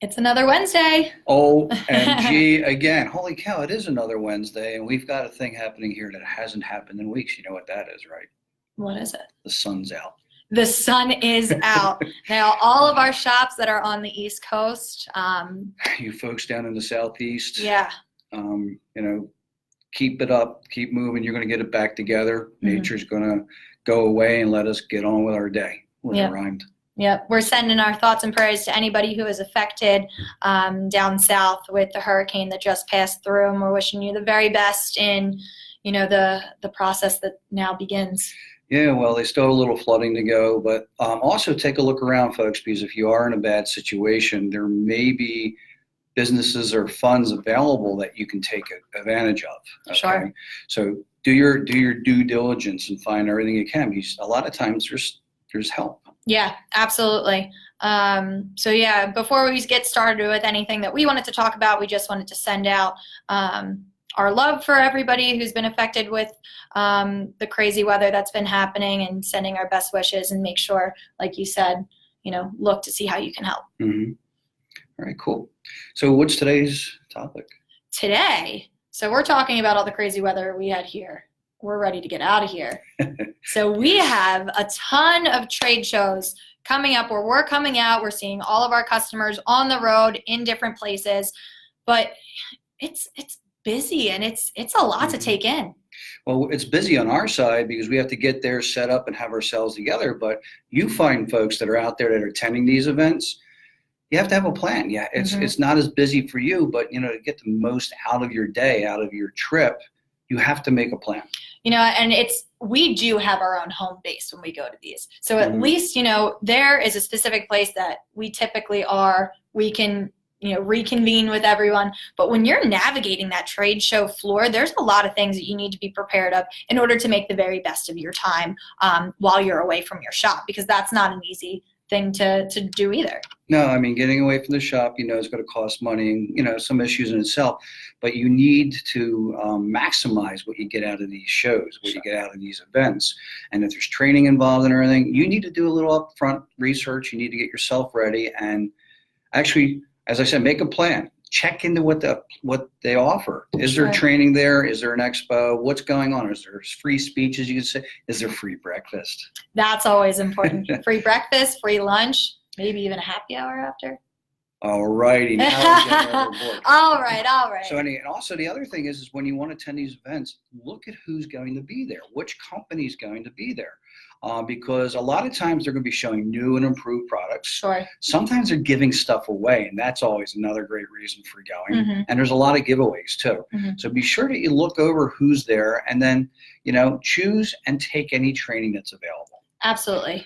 It's another Wednesday. OMG again. Holy cow, it is another Wednesday, and we've got a thing happening here that hasn't happened in weeks. You know what that is, right? What is it? The sun's out. The sun is out. Now, all of our shops that are on the East Coast. You folks down in the Southeast. Yeah. Keep it up, keep moving. You're going to get it back together. Mm-hmm. Nature's going to go away and let us get on with our day. Yep. It rhymed. Yep. We're sending our thoughts and prayers to anybody who is affected down south with the hurricane that just passed through, and we're wishing you the very best in, the process that now begins. Yeah, well, they still have a little flooding to go, but also take a look around, folks, because if you are in a bad situation, there may be businesses or funds available that you can take advantage of. Okay? Sure. So do your due diligence and find everything you can, because a lot of times there's help. Yeah, absolutely. So yeah, before we get started with anything that we wanted to talk about, we just wanted to send out our love for everybody who's been affected with the crazy weather that's been happening, and sending our best wishes, and make sure, like you said, look to see how you can help. Mm-hmm. All right, cool. So what's today's topic? Today, so we're talking about all the crazy weather we had here. We're ready to get out of here. So we have a ton of trade shows coming up where we're coming out. We're seeing all of our customers on the road in different places, but it's busy, and it's a lot to take in. Well, it's busy on our side because we have to get there, set up, and have ourselves together. But you find folks that are out there that are attending these events, you have to have a plan. Yeah, it's not as busy for you, but to get the most out of your day, out of your trip, you have to make a plan. And we do have our own home base when we go to these. So at least, there is a specific place that we typically are. We can, reconvene with everyone. But when you're navigating that trade show floor, there's a lot of things that you need to be prepared of in order to make the very best of your time while you're away from your shop, because that's not an easy thing to do either. No, I mean, getting away from the shop, is going to cost money and, some issues in itself, but you need to maximize what you get out of these shows, what you get out of these events. And if there's training involved and everything, you need to do a little upfront research. You need to get yourself ready. And actually, as I said, make a plan. Check into what they offer. Is there training there? Is there an expo? What's going on? Is there free speeches you can say? Is there free breakfast? That's always important. Free breakfast, free lunch, maybe even a happy hour after. All righty. All right. So, and also the other thing is when you want to attend these events, look at who's going to be there. Which company is going to be there? Because a lot of times they're going to be showing new and improved products. Sure. Sometimes they're giving stuff away, and that's always another great reason for going. And there's a lot of giveaways too. So be sure that you look over who's there, and then choose and take any training that's available. Absolutely.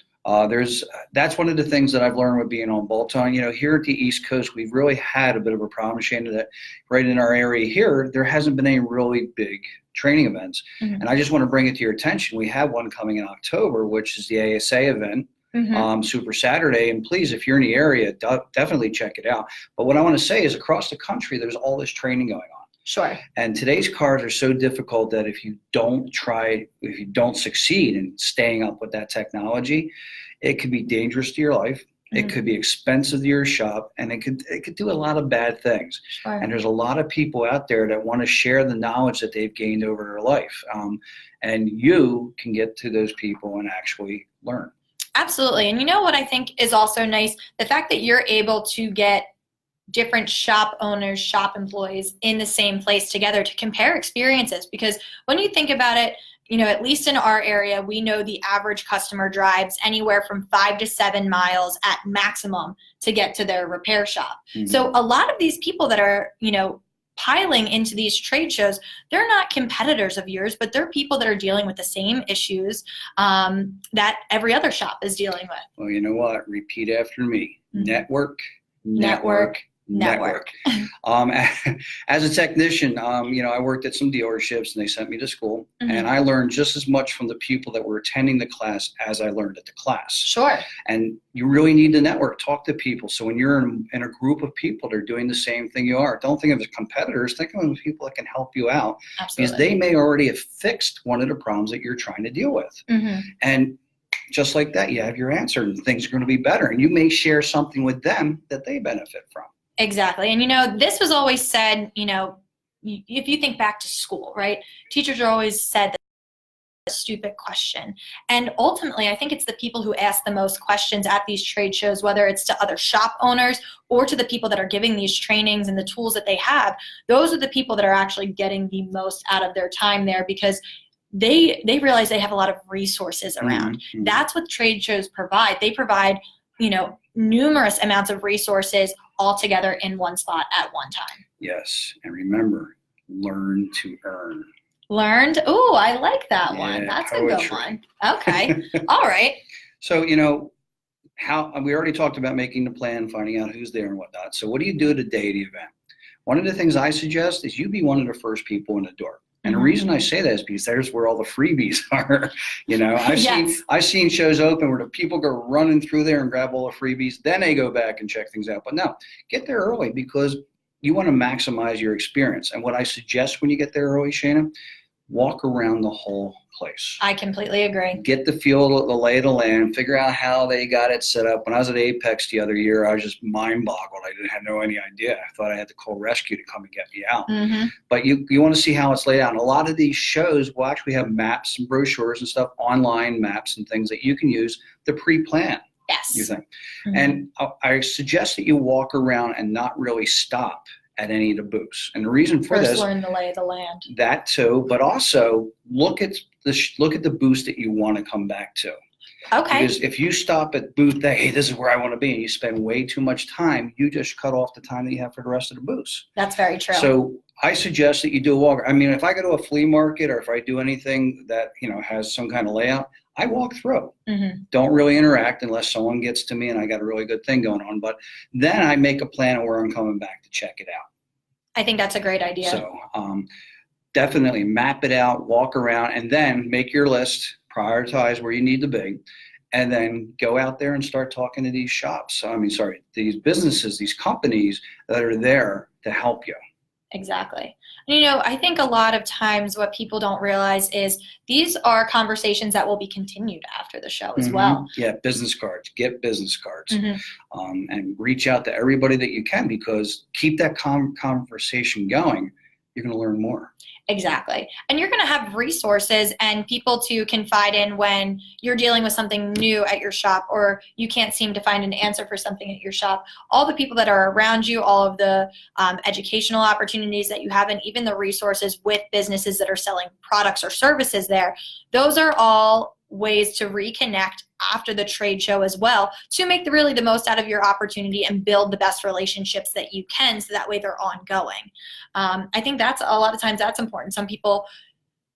That's one of the things that I've learned with being on Bolt-On. Here at the East Coast, we've really had a bit of a problem, Shana, that right in our area here, there hasn't been any really big training events. And I just want to bring it to your attention. We have one coming in October, which is the ASA event, Super Saturday. And please, if you're in the area, definitely check it out. But what I want to say is across the country, there's all this training going on. Sure. And today's cars are so difficult that if you don't succeed in staying up with that technology, it could be dangerous to your life. It could be expensive to your shop, and it could do a lot of bad things. Sure. And there's a lot of people out there that want to share the knowledge that they've gained over their life. And you can get to those people and actually learn. Absolutely. And what I think is also nice, the fact that you're able to get different shop owners, shop employees in the same place together to compare experiences. Because when you think about it, at least in our area, we know the average customer drives anywhere from 5 to 7 miles at maximum to get to their repair shop. So a lot of these people that are, piling into these trade shows, they're not competitors of yours, but they're people that are dealing with the same issues that every other shop is dealing with. Well, you know what? Repeat after me. Network. As a technician, I worked at some dealerships, and they sent me to school, and I learned just as much from the people that were attending the class as I learned at the class. Sure. And you really need to network, talk to people. So when you're in a group of people that are doing the same thing you are, don't think of as competitors, think of them as people that can help you out. Absolutely. Because they may already have fixed one of the problems that you're trying to deal with. And just like that, you have your answer, and things are going to be better. And you may share something with them that they benefit from. Exactly. And this was always said, if you think back to school, right? Teachers are always said a stupid question. And ultimately, I think it's the people who ask the most questions at these trade shows, whether it's to other shop owners or to the people that are giving these trainings and the tools that they have. Those are the people that are actually getting the most out of their time there, because they realize they have a lot of resources around. Mm-hmm. That's what trade shows provide. They provide, numerous amounts of resources all together in one spot at one time. Yes. And remember, learn to earn. Learned. Ooh, I like that one. Yeah, That's poetry. a good one. Okay. All right. So, how we already talked about making the plan, finding out who's there and whatnot. So what do you do the day of the event? One of the things I suggest is you be one of the first people in the door. And the reason I say that is because there's where all the freebies are. I've seen shows open where the people go running through there and grab all the freebies. Then they go back and check things out. But no, get there early, because you want to maximize your experience. And what I suggest when you get there early, Shana, walk around the whole place. I completely agree. Get the feel of the lay of the land, figure out how they got it set up. When I was at Apex the other year, I was just mind boggled. I didn't have any idea. I thought I had to call rescue to come and get me out. Mm-hmm. But you want to see how it's laid out. And a lot of these shows will actually have maps and brochures and stuff, online maps and things that you can use to pre-plan. Yes. You think. Mm-hmm. And I suggest that you walk around and not really stop at any of the booths. And the reason for First, this, learn the lay of the land. That too, but also look at the booths that you want to come back to. Okay. Because if you stop at booth that, hey, this is where I want to be, and you spend way too much time, you just cut off the time that you have for the rest of the booths. That's very true. So I suggest that you do a walk. I mean, if I go to a flea market or if I do anything that has some kind of layout, I walk through. Mm-hmm. Don't really interact unless someone gets to me and I got a really good thing going on. But then I make a plan of where I'm coming back to check it out. I think that's a great idea. So definitely map it out, walk around, and then make your list, prioritize where you need to be, and then go out there and start talking to these shops. These businesses, these companies that are there to help you. Exactly. And, I think a lot of times what people don't realize is these are conversations that will be continued after the show as well. Yeah, business cards. Get business cards. Mm-hmm. And reach out to everybody that you can, because keep that conversation going. You're going to learn more. Exactly. And you're going to have resources and people to confide in when you're dealing with something new at your shop, or you can't seem to find an answer for something at your shop. All the people that are around you, all of the educational opportunities that you have, and even the resources with businesses that are selling products or services there, those are all ways to reconnect after the trade show as well, to make really the most out of your opportunity and build the best relationships that you can, so that way they're ongoing. I think that's a lot of times that's important. Some people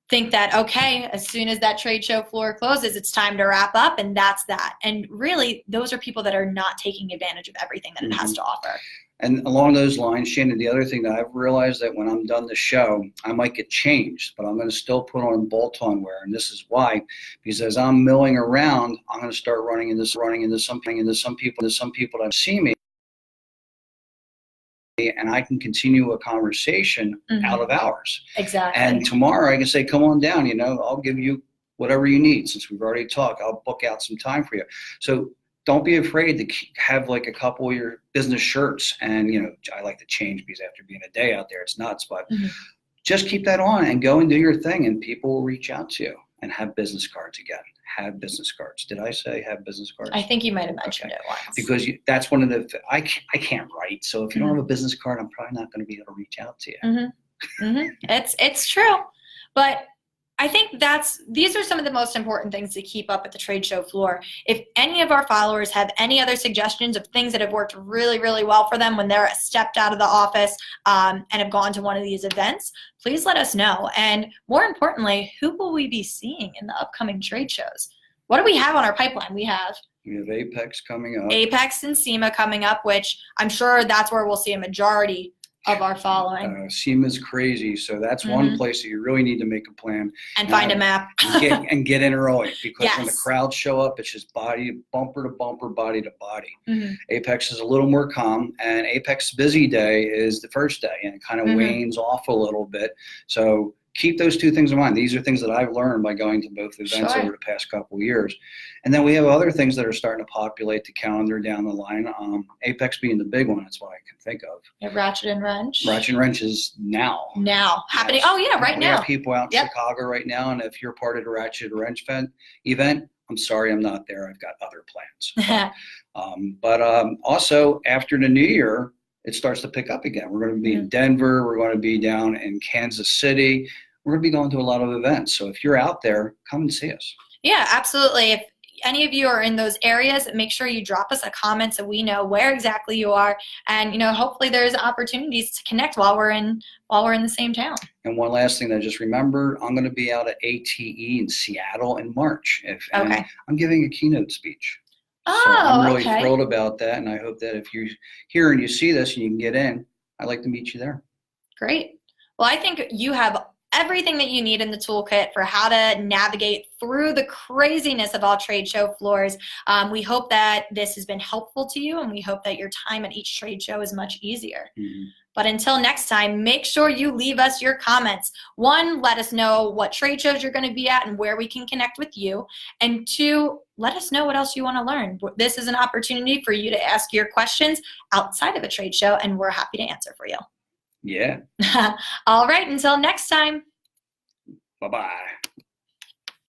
think that, okay, as soon as that trade show floor closes, it's time to wrap up, and that's that. And really, those are people that are not taking advantage of everything that it has to offer. And along those lines, Shannon, the other thing that I've realized, that when I'm done the show, I might get changed, but I'm going to still put on bolt-on wear. And this is why, because as I'm milling around, I'm going to start running into some people that see me, and I can continue a conversation out of hours. Exactly. And tomorrow I can say, come on down, I'll give you whatever you need. Since we've already talked, I'll book out some time for you. So don't be afraid to have like a couple of your business shirts. And, I like to change because after being a day out there, it's nuts. But just keep that on and go and do your thing, and people will reach out to you. And have business cards again. Have business cards. Did I say have business cards? I think you might have mentioned it once. Because that's one of the, I can't write. So if you don't have a business card, I'm probably not going to be able to reach out to you. It's true. But I think these are some of the most important things to keep up at the trade show floor. If any of our followers have any other suggestions of things that have worked really, really well for them when they're stepped out of the office and have gone to one of these events, please let us know. And more importantly, who will we be seeing in the upcoming trade shows? What do we have on our pipeline? We have Apex coming up. Apex and SEMA coming up, which I'm sure that's where we'll see a majority of our following. SEMA's crazy, so that's one place that you really need to make a plan and find a map and get in early, because when the crowds show up, it's just bumper to bumper, body to body. Apex is a little more calm, and Apex busy day is the first day, and it kind of wanes off a little bit. So keep those two things in mind. These are things that I've learned by going to both events Sure. over the past couple of years. And then we have other things that are starting to populate the calendar down the line. Apex being the big one, that's what I can think of. We have Ratchet and Wrench. Ratchet and Wrench is now. Now happening. Yes. Oh yeah, right We now. have people out in Yep. Chicago right now, and if you're part of the Ratchet and Wrench event, I'm sorry I'm not there. I've got other plans. But also after the new year, it starts to pick up again. We're going to be in Denver. We're going to be down in Kansas City. We're going to be going to a lot of events. So if you're out there, come and see us. Yeah, absolutely. If any of you are in those areas, make sure you drop us a comment so we know where exactly you are. And, hopefully there's opportunities to connect while we're in the same town. And one last thing that I just remembered, I'm going to be out at ATE in Seattle in March. And I'm giving a keynote speech. Oh, so I'm really okay. thrilled about that. And I hope that if you're here and you see this and you can get in, I'd like to meet you there. Great. Well, I think you have everything that you need in the toolkit for how to navigate through the craziness of all trade show floors. We hope that this has been helpful to you, and we hope that your time at each trade show is much easier. Mm-hmm. But until next time, make sure you leave us your comments. 1, let us know what trade shows you're going to be at and where we can connect with you. And 2, let us know what else you want to learn. This is an opportunity for you to ask your questions outside of a trade show, and we're happy to answer for you. Yeah. All right, until next time. Bye-bye.